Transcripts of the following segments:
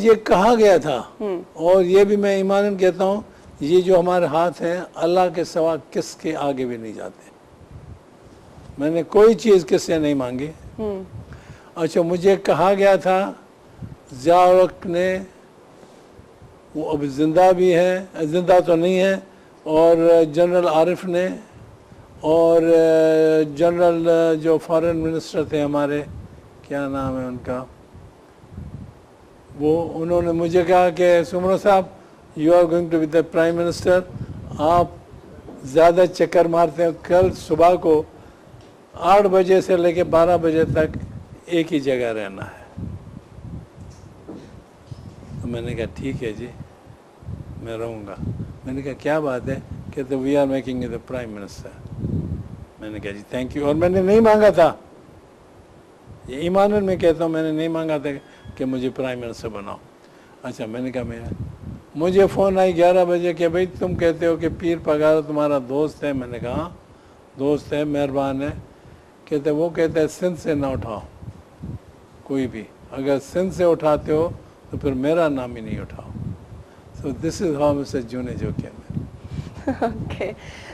یہ کہا گیا تھا اور یہ بھی میں ایماناً کہتا ہوں یہ جو ہمارے ہاتھ ہیں اللہ کے سوا کس کے آگے بھی نہیں جاتے. میں نے کوئی چیز کس سے نہیں مانگی. اچھا مجھے کہا گیا تھا ضیاء الحق نے, وہ اب زندہ بھی ہے, زندہ تو نہیں ہے, اور جنرل عارف نے, اور جنرل جو فارن منسٹر تھے ہمارے, کیا نام ہے ان کا, وہ انہوں نے مجھے کہا کہ سمرو صاحب you are going to be the prime minister, آپ زیادہ چکر مارتے ہیں, کل صبح کو 8 بجے سے لے کے 12 بجے تک ایک ہی جگہ رہنا ہے. تو میں نے کہا ٹھیک ہے جی میں رہوں گا. میں نے کہا کیا بات ہے, کہتے we are making you the prime minister. میں نے کہا جی تھینک یو, اور میں نے نہیں مانگا تھا, یہ ایماناً میں کہتا ہوں میں نے نہیں مانگا تھا کہ مجھے پرائم منسٹر بناؤ. اچھا میں نے کہا مجھے فون آئی 11 بجے کہ بھائی تم کہتے ہو کہ پیر پگارا تمہارا دوست ہے. میں نے کہا ہاں دوست ہے, مہربان ہے. کہتے وہ کہتے ہیں سندھ سے نہ اٹھاؤ کوئی بھی, اگر سندھ سے اٹھاتے ہو تو پھر میرا نام ہی نہیں اٹھاؤ. سو دس از ہاؤ مسٹر جونے جو کہ اوکے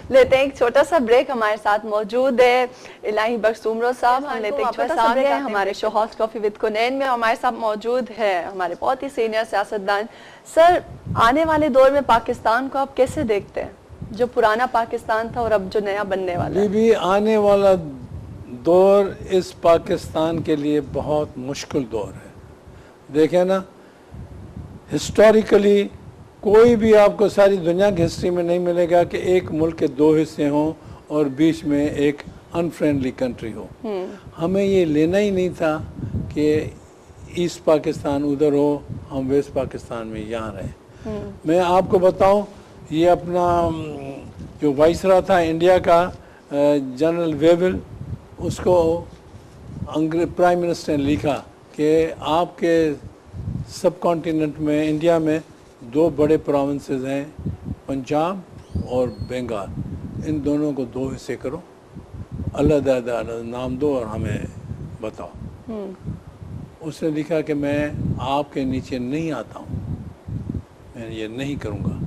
لیتے ہیں ایک چھوٹا سا بریک. ہمارے ساتھ موجود ہے الہی بخش سومرو صاحب. ہم لیتے ہیں ایک چھوٹا سا بریک ہمارے شو ہاؤس کافی ود کنین میں. ہمارے ساتھ موجود ہے ہمارے بہت ہی سینئر سیاستدان. سر آنے والے دور میں پاکستان کو آپ کیسے دیکھتے ہیں, جو پرانا پاکستان تھا اور اب جو نیا بننے والا ہے؟ بھی آنے والا دور اس پاکستان کے لیے بہت مشکل دور ہے. دیکھیں نا ہسٹوریکلی کوئی بھی آپ کو ساری دنیا کی ہسٹری میں نہیں ملے گا کہ ایک ملک کے 2 حصے ہوں اور بیچ میں ایک انفرینڈلی کنٹری ہو. ہمیں یہ لینا ہی نہیں تھا کہ ایسٹ پاکستان ادھر ہو, ہم ویسٹ پاکستان میں یہاں رہیں. میں آپ کو بتاؤں یہ اپنا جو وائسرا تھا انڈیا کا جنرل ویول, اس کو پرائم منسٹر نے لکھا کہ آپ کے سب کانٹیننٹ میں انڈیا میں 2 بڑے پروونسز ہیں, پنجاب اور بنگال, ان دونوں کو 2 حصے کرو, علیحدہ نام دو اور ہمیں بتاؤ. اس نے لکھا کہ میں آپ کے نیچے نہیں آتا ہوں, میں یہ نہیں کروں گا.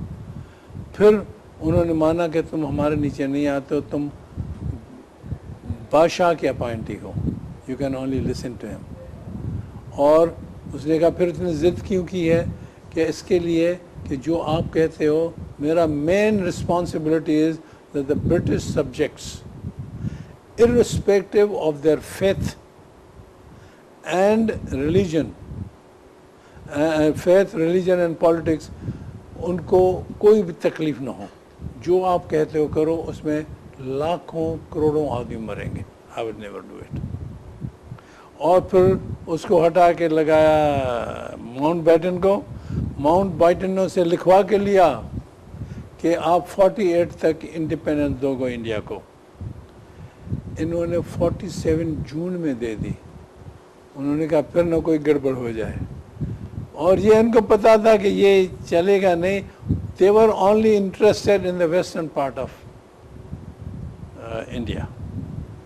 پھر انہوں نے مانا کہ تم ہمارے نیچے نہیں آتے ہو, تم بادشاہ کے اپائنٹی ہو, you can only listen to him. اور اس نے کہا پھر اتنی ضد کیوں کی ہے, کہ اس کے لیے کہ جو آپ کہتے ہو میرا main responsibility is that the British subjects irrespective of their faith and religion and politics, ان کو کوئی بھی تکلیف نہ ہو, جو آپ کہتے ہو کرو, اس میں لاکھوں کروڑوں آدمی مریں گے. I would never do it. اور پھر اس کو ہٹا کے لگایا ماؤنٹ بیٹن کو. ماؤنٹ بیٹن نے اسے لکھوا کے لیا کہ آپ 48 تک انڈیپینڈنس دو گو انڈیا کو. انہوں نے 47 جون میں دے دی. انہوں نے کہا پھر نہ کوئی گڑبڑ ہو جائے, اور یہ ان کو پتا تھا کہ یہ چلے گا نہیں. They were only interested in the western part of India,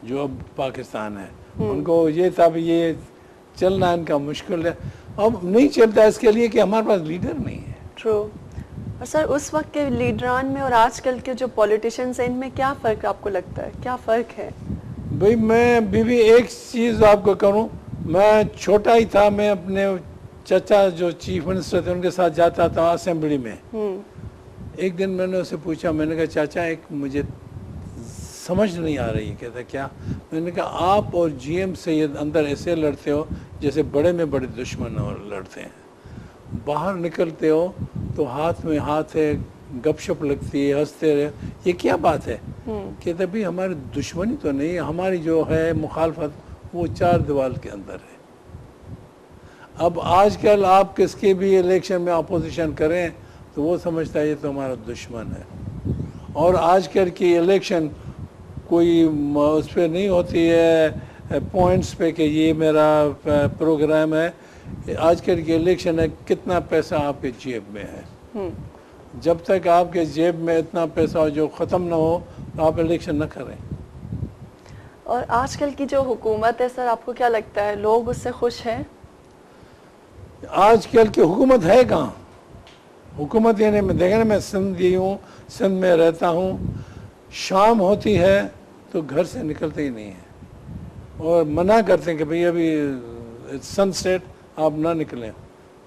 جو اب پاکستان ہے. ان کو یہ تھا بھی یہ چلنا ان کا مشکل ہے, اب نہیں چلتا اس کے لیے کہ ہمارے پاس لیڈر نہیں ہے. ٹرو. اور سر اس وقت کے لیڈران میں اور آج کل کے جو پولیٹیشنز ہیں ان میں کیا فرق آپ کو لگتا ہے, کیا فرق ہے؟ بھئی میں بھی ایک چیز آپ کو کروں, میں چھوٹا ہی تھا, میں اپنے چچا جو چیف منسٹر تھے ان کے ساتھ جاتا تھا اسمبلی میں. ایک دن میں نے اسے پوچھا, میں نے کہا چاچا ایک مجھے سمجھ نہیں آ رہی. کہتا کیا؟ میں نے کہا آپ اور جی ایم سید اندر ایسے لڑتے ہو جیسے بڑے میں بڑے دشمن لڑتے ہیں, باہر نکلتے ہو تو ہاتھ میں ہاتھ ہے, گپ شپ لگتی ہے, ہنستے رہے, یہ کیا بات ہے؟ کہتے بھی ہماری دشمنی تو نہیں, ہماری جو ہے مخالفت وہ 4 دیوار کے اندر ہے. اب آج کل آپ کس کے بھی الیکشن میں اپوزیشن کریں تو وہ سمجھتا ہے یہ تو ہمارا دشمن ہے. اور آج کل کی الیکشن کوئی اس پہ نہیں ہوتی ہے پوائنٹس پہ کہ یہ میرا پروگرام ہے. آج کل کی الیکشن ہے کتنا پیسہ آپ کے جیب میں ہے. جب تک آپ کے جیب میں اتنا پیسہ ہو جو ختم نہ ہو تو آپ الیکشن نہ کریں. اور آج کل کی جو حکومت ہے سر، آپ کو کیا لگتا ہے لوگ اس سے خوش ہیں؟ آج کل کی حکومت ہے کہاں؟ حکومت یعنی میں دیکھیں نا، میں سندھی ہوں، سندھ میں رہتا ہوں، شام ہوتی ہے تو گھر سے نکلتے ہی نہیں ہیں اور منع کرتے ہیں کہ بھئی ابھی سن سیٹ آپ نہ نکلیں،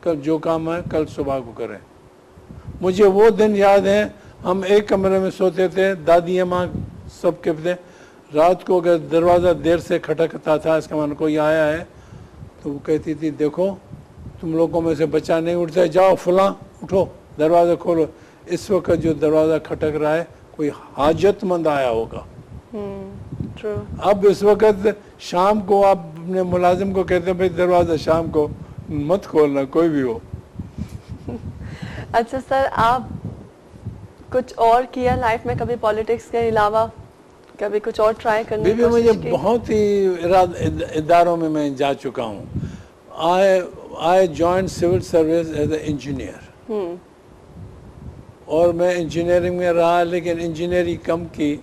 کل جو کام ہے کل صبح کو کریں۔ مجھے وہ دن یاد ہیں، ہم ایک کمرے میں سوتے تھے، دادی ماں سب کے تھے، رات کو اگر دروازہ دیر سے کھٹکتا تھا، اس کا معنی کوئی آیا ہے، تو وہ کہتی تھی دیکھو تم لوگوں میں سے بچہ نہیں اٹھتا ہے، جاؤ فلاں اٹھو دروازہ کھولو۔ اس وقت جو دروازہ کھٹک رہا ہے کوئی حاجت مند آیا ہوگا۔ اب اس وقت شام کو آپ اپنے ملازم کو کہتے ہیں بھائی دروازہ شام کو مت کھولنا، کوئی بھی ہو۔ اچھا سر، آپ کچھ اور کیا لائف میں کبھی پالیٹکس کے علاوہ؟ کبھی کچھ اور ٹرائی کرنے کی کوشش کی؟ مجھے بہت ہی اداروں میں جا چکا ہوں۔ I joined civil service as an engineer، اور میں انجینئرنگ میں رہا، لیکن انجینئرنگ کم کی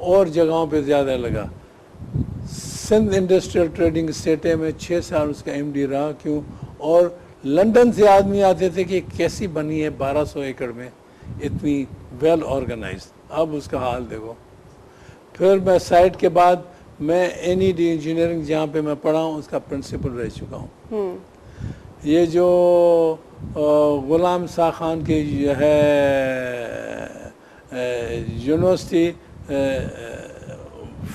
اور جگہوں پہ زیادہ لگا۔ سندھ انڈسٹریل ٹریڈنگ اسٹیٹ میں 6 سال اس کا MD رہا۔ کیوں؟ اور لندن سے آدمی آتے تھے کہ کیسی بنی ہے 1200 ایکڑ میں اتنی ویل آرگنائزڈ، اب اس کا حال دیکھو۔ پھر میں سائٹ کے بعد میں NED انجینئرنگ جہاں پہ میں پڑھا ہوں اس کا پرنسپل رہ چکا ہوں۔ یہ جو غلام شاہ خان کی جو ہے یونیورسٹی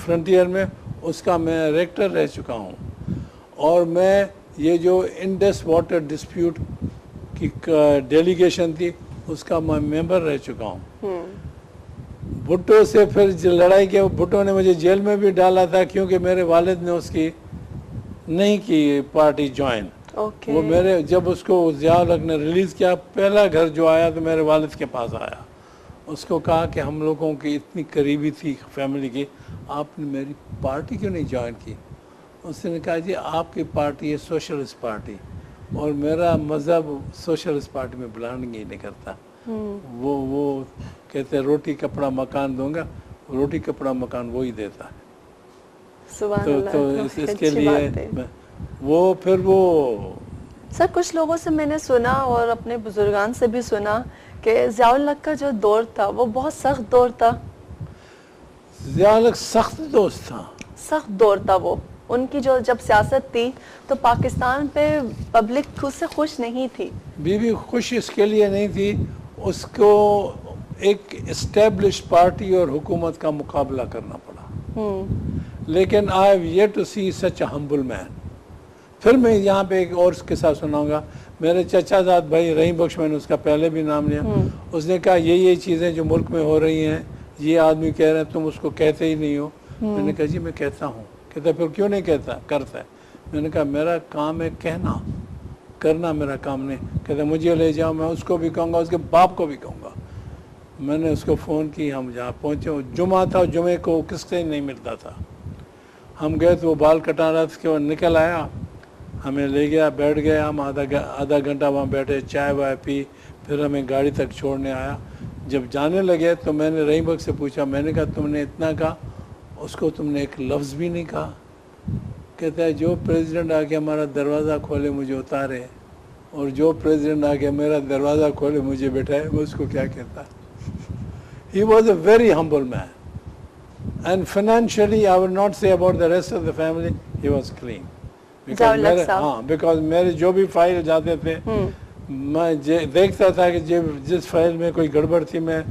فرنٹیئر میں، اس کا میں ریکٹر رہ چکا ہوں، اور میں یہ جو انڈس واٹر ڈسپیوٹ کی ڈیلیگیشن تھی اس کا میں ممبر رہ چکا ہوں۔ بھٹو سے پھر لڑائی کے بھٹو نے مجھے جیل میں بھی ڈالا تھا کیونکہ میرے والد نے اس کی نہیں کی پارٹی جوائن۔ وہ میرے جب اس کو ضیاء الحق نے ریلیز کیا، پہلا گھر جو آیا تو میرے والد کے پاس آیا، اس کو کہا کہ ہم لوگوں کی اتنی قریبی تھی فیملی کی، آپ نے میری پارٹی کیوں نہیں جوائن کی؟ اس نے کہا جی آپ کی پارٹی ہے سوشلسٹ پارٹی، اور میرا مذہب سوشلسٹ پارٹی میں بلانگ ہی نہیں کرتا۔ وہ کہتے ہیں روٹی کپڑا مکان دوں گا، روٹی کپڑا مکان وہی دیتا ہے۔ تو اس کے لیے وہ پھر وہ سر کچھ لوگوں سے میں نے سنا اور اپنے بزرگان سے بھی سنا کہ ضیاء الحق کا جو دور تھا وہ بہت سخت دور تھا۔ ضیاء الحق سخت دوست تھا، سخت دور تھا وہ۔ ان کی جو جب سیاست تھی تو پاکستان پہ پبلک خود سے خوش نہیں تھی۔ بی بی خوش اس کے لیے نہیں تھی، اس کو ایک اسٹیبلش پارٹی اور حکومت کا مقابلہ کرنا پڑا۔ لیکن I have yet to see such a humble man۔ پھر میں یہاں پہ ایک اور قصہ سناؤں گا۔ میرے چچا زاد بھائی رحیم بخش، میں نے اس کا پہلے بھی نام لیا، اس نے کہا یہ چیزیں جو ملک میں ہو رہی ہیں، یہ آدمی کہہ رہے ہیں تم اس کو کہتے ہی نہیں ہو۔ میں نے کہا جی میں کہتا ہوں۔ کہتا پھر کیوں نہیں کہتا؟ کرتا ہے۔ میں نے کہا میرا کام ہے کہنا، کرنا میرا کام نہیں۔ کہتا مجھے لے جاؤ، میں اس کو بھی کہوں گا، اس کے باپ کو بھی کہوں گا۔ میں نے اس کو فون کی، ہم جہاں پہنچے جمعہ تھا، جمعے کو کس سے نہیں ملتا تھا، ہم گئے تو وہ بال کٹا رہا تھا کہ وہ نکل آیا، ہمیں لے گیا، بیٹھ گئے، ہم آدھا گھنٹہ وہاں بیٹھے، چائے وائے پی، پھر ہمیں گاڑی تک چھوڑنے آیا۔ جب جانے لگے تو میں نے رحیم بخش سے پوچھا، میں نے کہا تم نے اتنا کہا، اس کو تم نے ایک لفظ بھی نہیں کہا۔ کہتا ہے جو پریزیڈنٹ آ کے ہمارا دروازہ کھولے مجھے اتارے، اور جو پریزیڈنٹ آ کے میرا دروازہ کھولے مجھے بٹھائے، وہ اس کو کیا کہتا ہے؟ He was a very humble man, and financially I would not say about the rest of the family, he was clean. Because میرے جو بھی فائل جاتے تھے میں دیکھتا تھا کہ جس فائل میں کوئی گڑبڑ تھی میں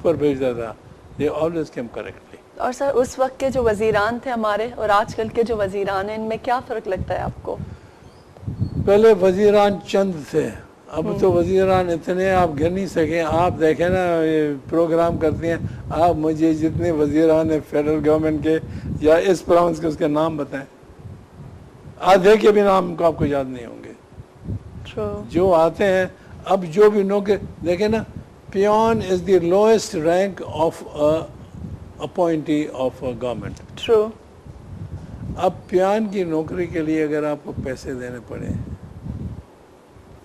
پر بھیجتا تھا۔ They always came correctly. اور سر اس وقت کے جو وزیران تھے ہمارے اور آج کل کے جو وزیران ہیں، ان میں کیا فرق لگتا ہے آپ کو؟ پہلے وزیران چند تھے، اب تو وزیران اتنے آپ گن نہیں سکیں۔ آپ دیکھیں نا یہ پروگرام کرتی ہیں، آپ مجھے جتنے وزیران ہیں فیڈرل گورنمنٹ کے یا اس پراونس کے اس کے نام بتائیں، آدھے کے بھی نام کو آپ کو یاد نہیں ہوں گے جو آتے ہیں۔ اب جو بھی نوکر دیکھیں نا، peon is the lowest rank of appointee of government. اب پیون کی نوکری کے لیے اگر آپ کو پیسے دینے پڑے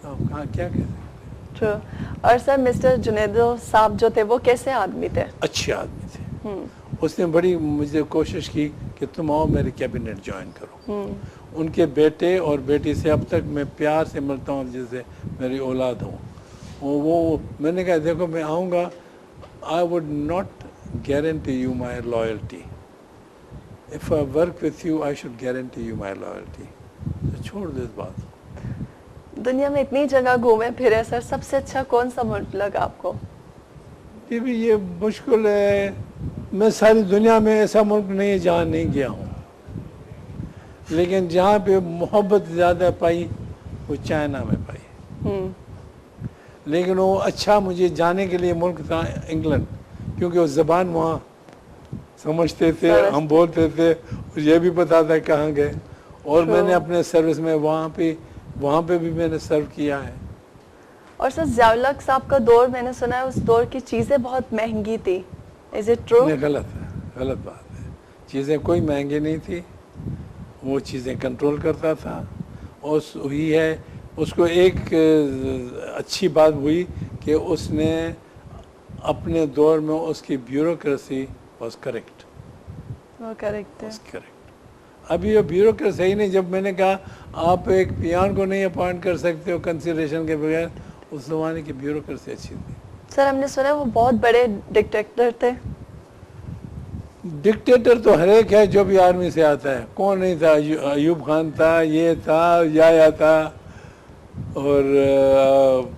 تو آپ کہاں کیا کہہ سکتے ہیں؟ اور سر مسٹر جنید صاحب جو تھے وہ کیسے آدمی تھے؟ اچھے آدمی تھے۔ اس نے بڑی مجھے کوشش کی کہ تم آؤ میری کیبنٹ جوائن کرو. ان کے بیٹے اور بیٹی سے اب تک میں پیار سے ملتا ہوں جیسے میری اولاد ہوں. وہ میں نے کہا دیکھو میں آؤں گا, I would not guarantee you my loyalty. If I work with you, I should guarantee you my loyalty. تو چھوڑ دو اس بات. دنیا میں اتنی جگہ گھومے پھرے سر, سب سے اچھا کون سا ملک لگا آپ کو؟ یہ مشکل ہے, میں ساری دنیا میں ایسا ملک نہیں جہاں نہیں گیا ہوں, لیکن جہاں پہ محبت زیادہ پائی وہ چائنا میں پائی. لیکن وہ اچھا مجھے جانے کے لیے ملک تھا انگلینڈ, کیونکہ وہ زبان وہاں سمجھتے تھے, ہم بولتے تھے, یہ بھی پتا تھا کہاں گئے. اور میں نے اپنے سروس میں وہاں پہ بھی میں نے سرو کیا ہے. اور سر ضیاء الحق صاحب کا دور میں نے سنا ہے اس دور کی چیزیں بہت مہنگی تھی, از اٹ ٹرو؟ نہیں, غلط ہے, غلط بات ہے. چیزیں کوئی مہنگی نہیں تھی, وہ چیزیں کنٹرول کرتا تھا. اور وہی ہے, اس کو ایک اچھی بات ہوئی کہ اس نے اپنے دور میں اس کی بیوروکریسی واز کریکٹ. وہ کریکٹ ہے. ابھی وہ بیوروکریسی ہی نہیں. جب میں نے کہا آپ ایک پیان کو نہیں اپوائنٹ کر سکتے ہو کنسیڈریشن کے بغیر, اس زمانے کی بیوروکریسی اچھی تھی. سر ہم نے سنا وہ بہت بڑے ڈکٹیٹر تھے. ڈکٹیٹر تو ہر ایک ہے جو بھی آرمی سے آتا ہے. کون نہیں تھا؟ ایوب خان تھا, یہ تھا, یا تھا, اور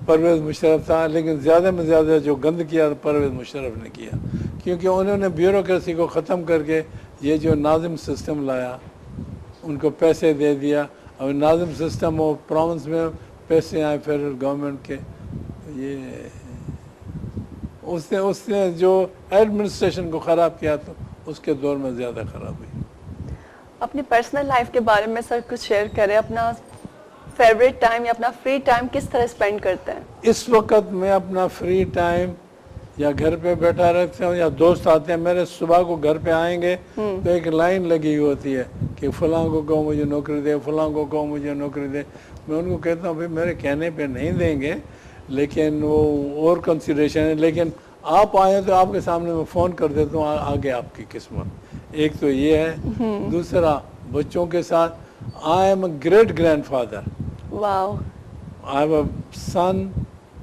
پرویز مشرف تھا. لیکن زیادہ میں زیادہ جو گند کیا پرویز مشرف نے کیا, کیونکہ انہوں نے بیوروکریسی کو ختم کر کے یہ جو ناظم سسٹم لایا, ان کو پیسے دے دیا. اب ناظم سسٹم اور پروونس میں پیسے آئے فیڈرل گورنمنٹ کے. یہ اس نے جو ایڈمنسٹریشن کو خراب کیا تو اس کے دور میں زیادہ خراب ہوئی. اپنی پرسنل لائف کے بارے میں سر کچھ شیئر کریں. اپنا فیوریٹ ٹائم یا اپنا فری ٹائم کس طرح اسپینڈ کرتے ہیں؟ اس وقت میں اپنا فری ٹائم یا گھر پہ بیٹھا رہتا ہوں, یا دوست آتے ہیں میرے, صبح کو گھر پہ آئیں گے تو ایک لائن لگی ہوئی ہوتی ہے کہ فلاں کو کہو مجھے نوکری دے, فلاں کو کہو مجھے نوکری دے. میں ان کو کہتا ہوں بھائی میرے کہنے پہ نہیں دیں گے, لیکن وہ اور کنسیڈریشن ہے. لیکن آپ آئیں تو آپ کے سامنے میں فون کر دیتا ہوں, آگے آپ کی قسمت. ایک تو یہ ہے. دوسرا بچوں کے ساتھ, I am a great grand father. Wow. I have a son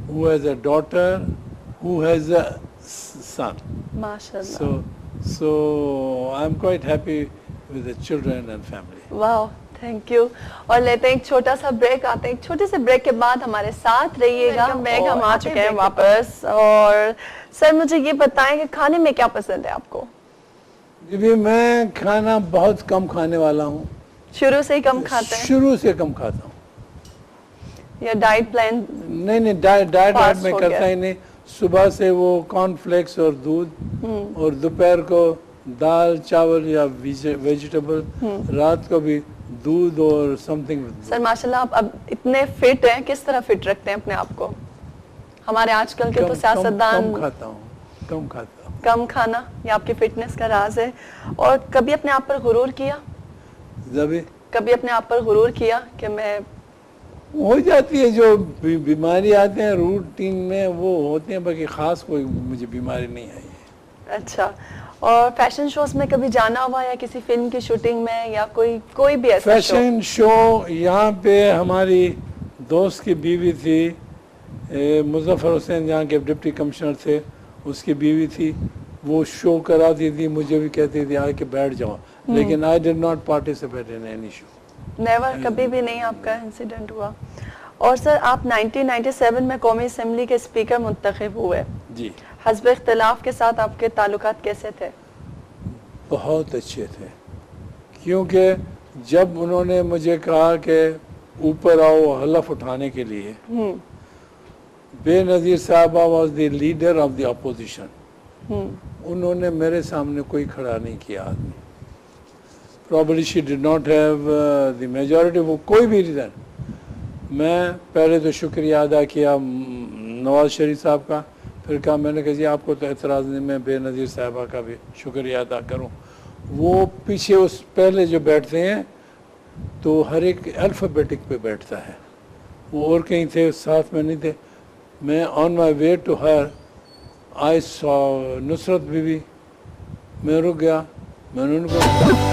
who has a daughter who has a son. MashaAllah. So I'm quite happy with the children and family. Wow, thank you. اور لیتے ہیں ایک چھوٹا سا break. آتے ہیں ایک چھوٹے سے بریک کے بعد ہمارے ساتھ رہیے گا. بیگ ہم آ چکے ہیں واپس. اور سر مجھے یہ بتائیں کہ کھانے میں کیا پسند ہے آپ کو؟ جی میں کھانا بہت کم کھانے والا ہوں. شروع سے ہی کم کھاتے ہیں؟ شروع سے کم کھاتا ہوں. یا ڈائٹ پلان؟ نہیں, ڈائٹ میں کرتا ہی نہیں. صبح سے وہ کارن فلیکس اور دودھ, اور دوپہر کو دال چاول یا ویجیٹیبل, رات کو بھی دودھ اور سم تھنگ. سر ماشاءاللہ آپ اب اتنے فٹ ہیں, کس طرح فٹ رکھتے ہیں اپنے آپ کو؟ ہمارے آج کل کے تو سیاستدان کم کھاتا ہوں. کم کھانا یہ آپ کی فٹنس کا راز ہے. اور کبھی اپنے آپ پر غرور کیا؟ کبھی اپنے آپ پر غرور کیا کہ میں ہو جاتی ہے, جو بیماری آتے ہیں روٹین میں وہ ہوتے ہیں, باقی خاص کوئی مجھے بیماری نہیں آئی ہے. اچھا. اور فیشن شوز میں کبھی جانا ہوا, یا کسی فلم کی شوٹنگ میں, یا کوئی بھی ایسا فیشن شو؟ یہاں پہ ہماری دوست کی بیوی تھی, مظفر حسین جہاں کے ڈپٹی کمشنر تھے, اس کی بیوی تھی, وہ شو کراتی تھی, مجھے بھی کہتی تھی آ کے بیٹھ جاؤ, لیکن I did not participate in any show. Never, کبھی بھی نہیں آپ کا انسیڈنٹ ہوا. اور سر آپ 1997 میں قومی اسمبلی کے اسپیکر منتخب ہوئے. جی. حزب اختلاف کے ساتھ آپ کے تعلقات کیسے تھے؟ بہت اچھے تھے, کیونکہ جب انہوں نے مجھے کہا کہ اوپر آؤ حلف اٹھانے کے لیے, بے نظیر صاحبہ was the leader of the opposition, انہوں نے میرے سامنے کوئی کھڑا نہیں کیا آدمی. Probably she did not have the majority, وہ کوئی بھی ریزن. میں پہلے تو شکریہ ادا کیا نواز شریف صاحب کا, پھر کہا میں نے کہا جی آپ کو تو اعتراض نہیں, میں بے نظیر صاحبہ کا بھی شکریہ ادا کروں. وہ پیچھے اس پہلے جو بیٹھتے ہیں تو ہر ایک الفابیٹک پہ بیٹھتا ہے, وہ اور کہیں تھے ساتھ میں نہیں تھے. میں on my way to her I saw Nusrat Bibi, میں رک گیا, میں نے ان کو